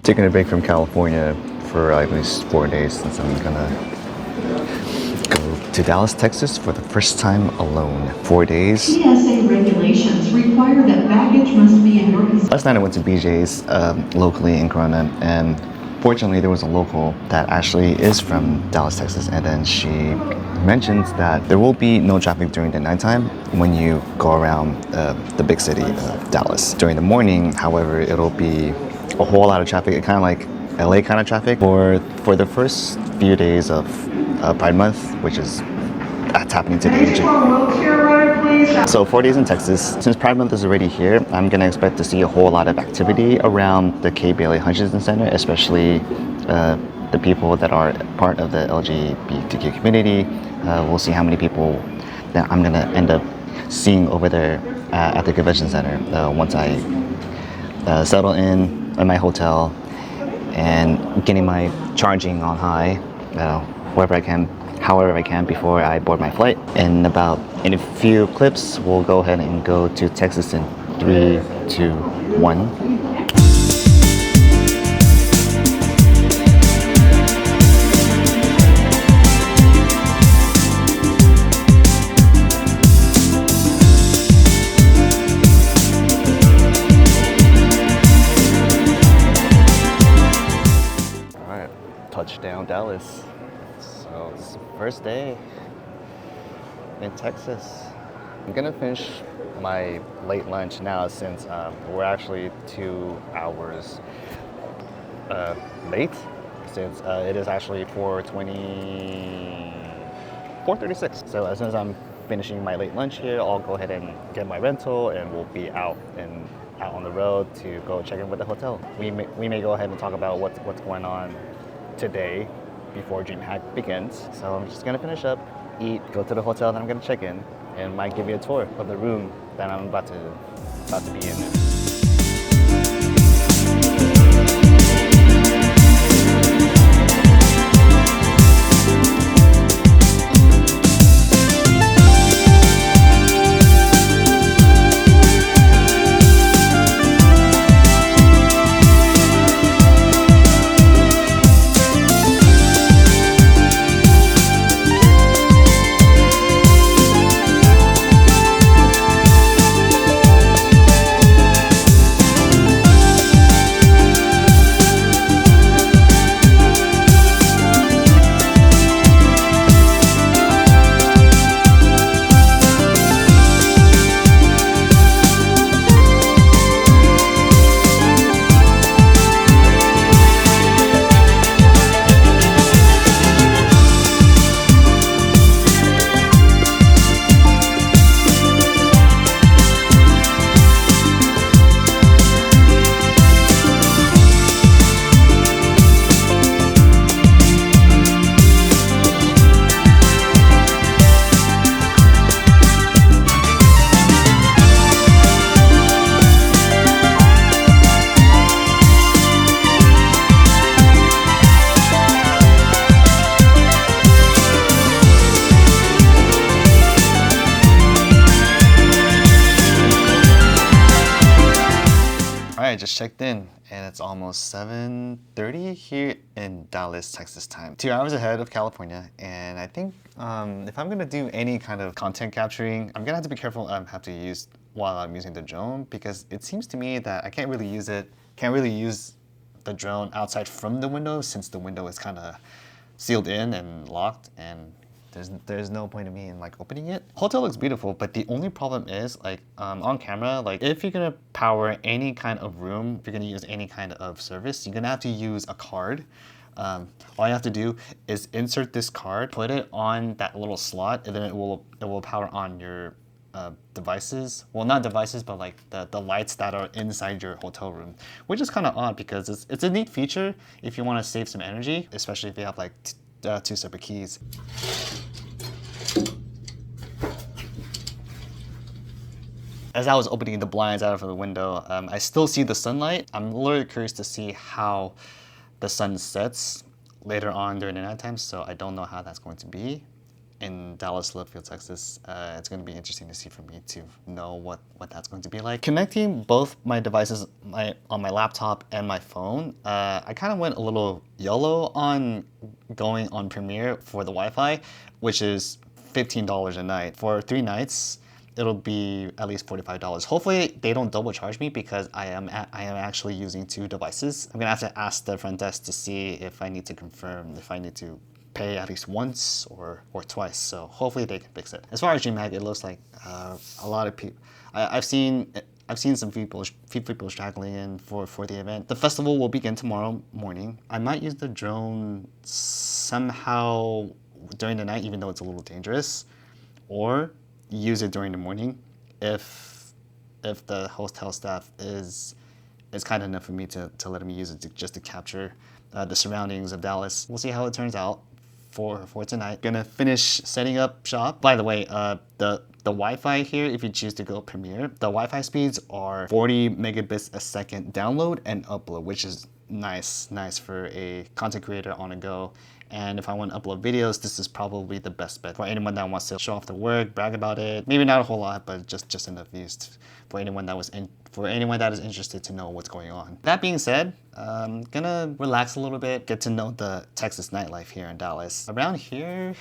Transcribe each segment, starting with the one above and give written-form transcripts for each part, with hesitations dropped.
Taking a break from California for at least 4 days since I'm gonna go to Dallas, Texas for the first time alone. 4 days. TSA regulations require that baggage must be in your possession. Last night I went to BJ's locally in Corona, and fortunately there was a local that actually is from Dallas, Texas, and then she mentioned that there will be no traffic during the nighttime when you go around the big city of Dallas. During the morning, however, it'll be a whole lot of traffic, kind of like LA kind of traffic for the first few days of Pride Month, which is that's happening today. So 4 days in Texas. Since Pride Month is already here, I'm gonna expect to see a whole lot of activity around the Kay Bailey Hutchinson Center, especially the people that are part of the LGBTQ community. We'll see how many people that I'm gonna end up seeing over there at the convention center once I settle in my hotel and getting my charging on high however I can before I board my flight. In a few clips, we'll go ahead and go to Texas in 3, 2, 1. Touchdown Dallas. So it's the first day in Texas. I'm gonna finish my late lunch now since we're actually 2 hours late, since it is actually 4:36. So as soon as I'm finishing my late lunch here, I'll go ahead and get my rental and we'll be out on the road to go check in with the hotel. We may go ahead and talk about what's going on today before DreamHack begins. So I'm just gonna finish up, eat, go to the hotel that I'm gonna check in, and might give you a tour of the room that I'm about to be in. I just checked in and it's almost 7:30 here in Dallas, Texas time. 2 hours ahead of California, and I think if I'm gonna do any kind of content capturing, I'm gonna have to be careful have to use while I'm using the drone, because it seems to me that I can't really use the drone outside from the window, since the window is kind of sealed in and locked, and there's no point in me in like opening it. Hotel looks beautiful, but the only problem is like on camera, like if you're gonna power any kind of room, if you're gonna use any kind of service, you're gonna have to use a card. All you have to do is insert this card, put it on that little slot, and then it will power on your devices. Well, not devices, but like the lights that are inside your hotel room, which is kind of odd because it's a neat feature if you want to save some energy, especially if you have like 2 separate keys. As I was opening the blinds out of the window, I still see the sunlight. I'm literally curious to see how the sun sets later on during the nighttime, so I don't know how that's going to be. in Dallas, Love Texas. It's going to be interesting to see for me to know what that's going to be like. Connecting both my devices on my laptop and my phone, I kind of went a little YOLO on going on Premiere for the Wi-Fi, which is $15 a night. For 3 nights, it'll be at least $45. Hopefully they don't double charge me because I am actually using 2 devices. I'm gonna have to ask the front desk to see if I need to confirm if I need to pay at least once or twice. So hopefully they can fix it. As far as DreamHack, it looks like a lot of people. I've seen some people straggling in for the event. The festival will begin tomorrow morning. I might use the drone somehow during the night, even though it's a little dangerous, or use it during the morning if the hotel staff is kind enough for me to let me use it just to capture the surroundings of Dallas. We'll see how it turns out for tonight. Gonna finish setting up shop. By the way, the Wi-Fi here, if you choose to go Premiere, the Wi-Fi speeds are 40 megabits a second download and upload, which is nice for a content creator on the go. And if I want to upload videos, this is probably the best bet for anyone that wants to show off their work, brag about it. Maybe not a whole lot, but just enough views for anyone that is interested to know what's going on. That being said, I'm gonna relax a little bit, get to know the Texas nightlife here in Dallas. Around here,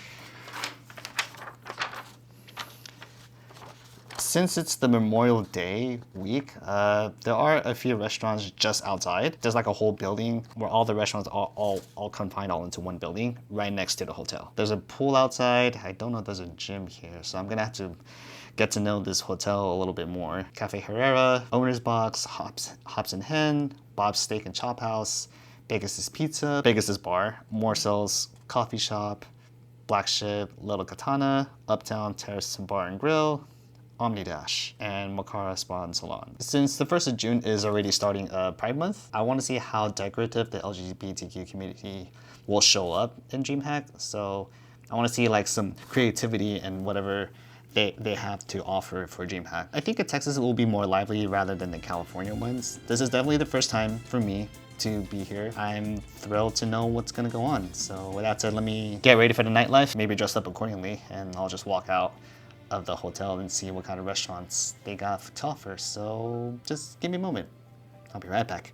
since it's the Memorial Day week, there are a few restaurants just outside. There's like a whole building where all the restaurants are all confined all into one building right next to the hotel. There's a pool outside. I don't know if there's a gym here, so I'm gonna have to get to know this hotel a little bit more. Cafe Herrera, Owner's Box, Hops and Hen, Bob's Steak and Chop House, Vegas's Pizza, Vegas's Bar, Morcel's Coffee Shop, Black Ship, Little Katana, Uptown Terrace Bar and Grill, Omnidash, and Makara Spa and Salon. Since the 1st of June is already starting Pride Month, I want to see how decorative the LGBTQ community will show up in DreamHack. So I want to see like some creativity and whatever they have to offer for DreamHack. I think in Texas it will be more lively rather than the California ones. This is definitely the first time for me to be here. I'm thrilled to know what's gonna go on. So with that said, let me get ready for the nightlife, maybe dress up accordingly, and I'll just walk out of the hotel and see what kind of restaurants they got to offer. So just give me a moment. I'll be right back.